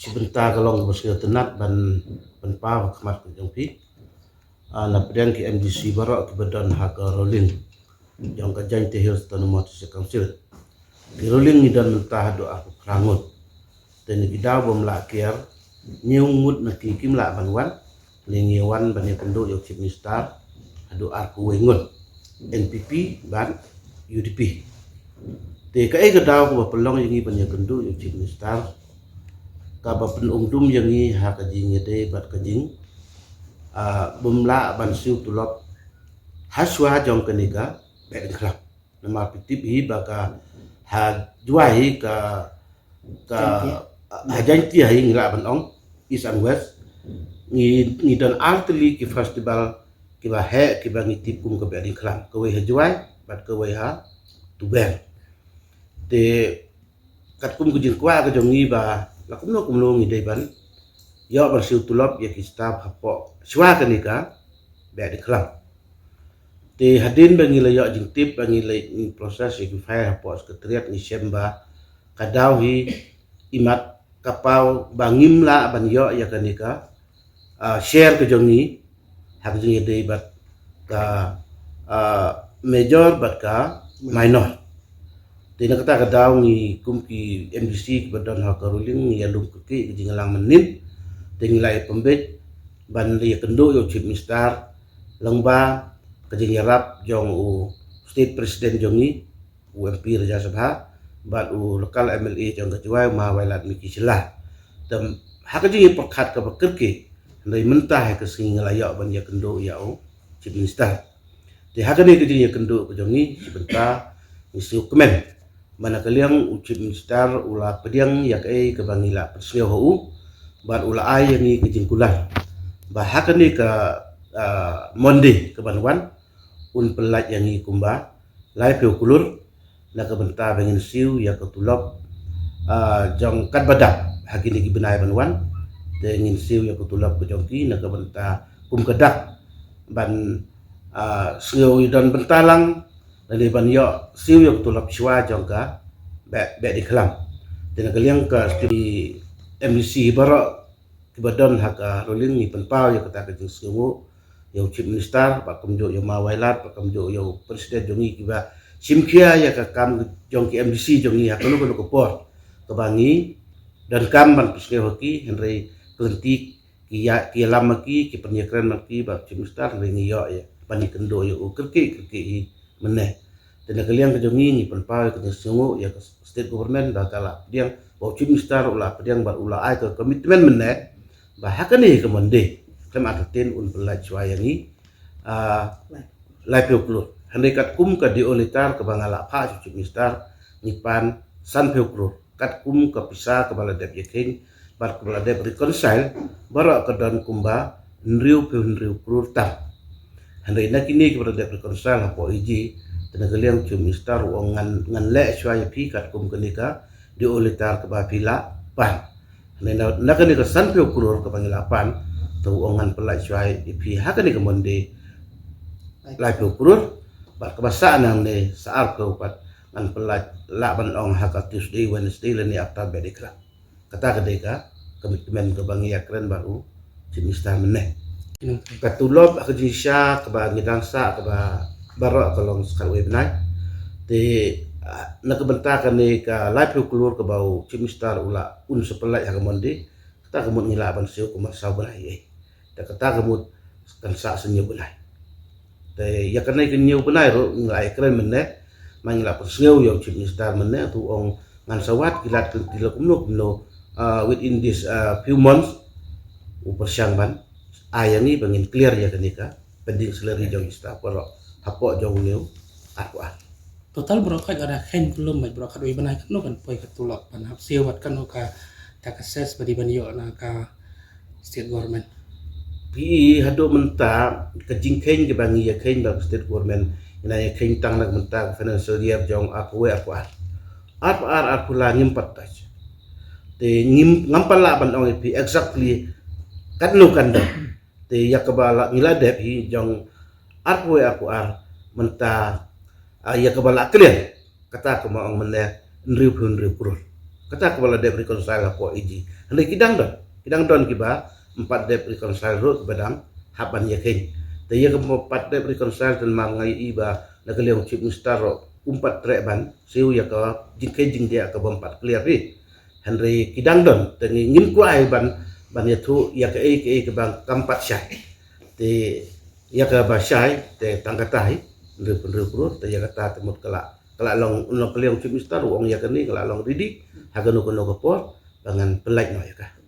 sebentar kalong bosnya tenat ban pa khamat ke jongpi na pedang ki MDC barok ke badan hak rolling yang ka jain te hills tan mo se council ki rolling ni dan mentah do aku krangut ten ki daw bom la kier nyung mut na ki kim la ban wan lingi wan ban kendo yo chief minister adu aku wengun NPP ban UDP te ka e ka daw ko pelong yang ban kendo yo chief minister ka ba pen ungdum yang ni ha ka jing yede bat ka jing bumla ban siu tulop haswa jong kenika be klap nama pitip hi baka ha juai ka hajanti hi ngila ban ong east and west ni dan artli ki festival ki ba he ki ba ngitip kum ka be klap ko we ha juai bat ko we ha tu ben te kat kum ku jing kwa ka jong ni ba la kumlo ngi dei ban yo bar siu tulop ya ki staff hapo swa kenika be klap te hadin bangi la yo jing tip bangi la proses ki fire hapo sekretariat ni semba kadau hi imat kapau bangim la ban yo ya kenika share ke jong ni hak jing dei bat ka major bat ka minor Tina kata kadau ni kumki MDC badan hak ruling ni alum keki jingalang menin tingilai pembet ban li kendo yo chief minister lengba kejing yarap jong u state president jong ni UMP Raja Sabha bat u lokal MLA jong kejuai ma wailat miki celah tam hak jing perkat ka bekerki ndai mentah ke singalayo ban ya kendo ya u chief minister di hak ni kejing kendo jong ni sebentar isu kemen mana kaliang chief minister ula pediang yak ke bangila persio hu ban ula ai yang ni kejingkulan bahak ni ke monde ke banwan un pelat yang ni kumba lai pe kulur na ke benta bangin siu ya ke tulop jong kat badap hakini ki benai banwan dengan siu ya ke tulop ke jongki na ke benta kum kedak ban siu dan bentalang dari ban yo siu yo tulap shwa jongka be di kelam dengan kalian ke di MDC baro ke badan hak rolling ni penpau yo kata ke siu yo chief minister pak kumjo yo mawailat pak kumjo yo presiden jongi kiba simkia ya ke kam jongki MDC jongi hak lu ko por ke bangi dan kam ban presiden hoki henry kelentik ki lamaki ki penyekran maki bak chief minister ringi yo ya pani kendo yo kerki meneh dan kalian kejongi ni penpau ke sungu ya ke state government dah kala dia bau chief minister ulah pediang bar ulah ai ke komitmen meneh bahak ni ke monde kem atatin un pelaj wayangi lai peklu handai kat kum ke diolitar ke bangala pha chief minister nipan san peklu kat kum ke pisah ke bala dep yeking bar ke bala dep reconcile bara ke dan kumba nriu krur tam handai nak ini ke bala dep reconcile hapo iji tenaga liang chief minister wong ngan le shwai pi kat kum kenika diolitar ke bapila pan nena nak ni ke san pe kurur ke pangilapan tu ongan pelai shwai pi hak ni ke monde lai pe kurur ba ke basa nang ne saar ke upat ngan pelai la ban ong hak Tuesday Wednesday leni after bedikra kata kedeka komitmen ke bangi akren baru chief minister meneh katulop ke jisha ke bangi dangsa ke barok kalong sekarang benai te nak bentakan ni ka live keluar ke bau chief minister ula un sepelai yang monde kita kemud ngila ban siu kuma sau benai ta kata kemud kan sa senyu benai te ya kanai kenyu benai ro ngai keren meneh mangila perseu yang chief minister meneh tu ong ngan sawat kilat ke tilok no within this few months upersyang ban ayang ni bangin clear ya kenika pending seleri jong staff barok hapo jong new aku total brokat ada hen belum mai brokat wi banai kan kan poi ketulak pan hap siwat kan ka tak akses badi ban yo na ka state government pi hado menta kejing keng ke bangi ya keng ba state government ina ya keng tang nak menta financial year jong aku aku la ngimpat taj te ngampal la ban ong pi exactly kan no kan te yakabala ngila dep hi jong aku menta ya kebala clear kata ko maong meneh nriu kurul kata kepala dep reconcile apa iji hendak kidang don kiba 4 dep reconcile ro badang haban yakin te ya ke 4 dep reconcile dan mangai iba na kaliang chief minister ro 4 treban siu ya ka jing dia ka 4 clear ri henry kidang don te ngin kuai ban ya thu ya ke bang kampat syai te ya ka ba syai te tangkatai ndre te ya kata temut kala long kaliang chief minister wong ya kani kala long ridi hagan ko no ko por bangan pelai no ya ka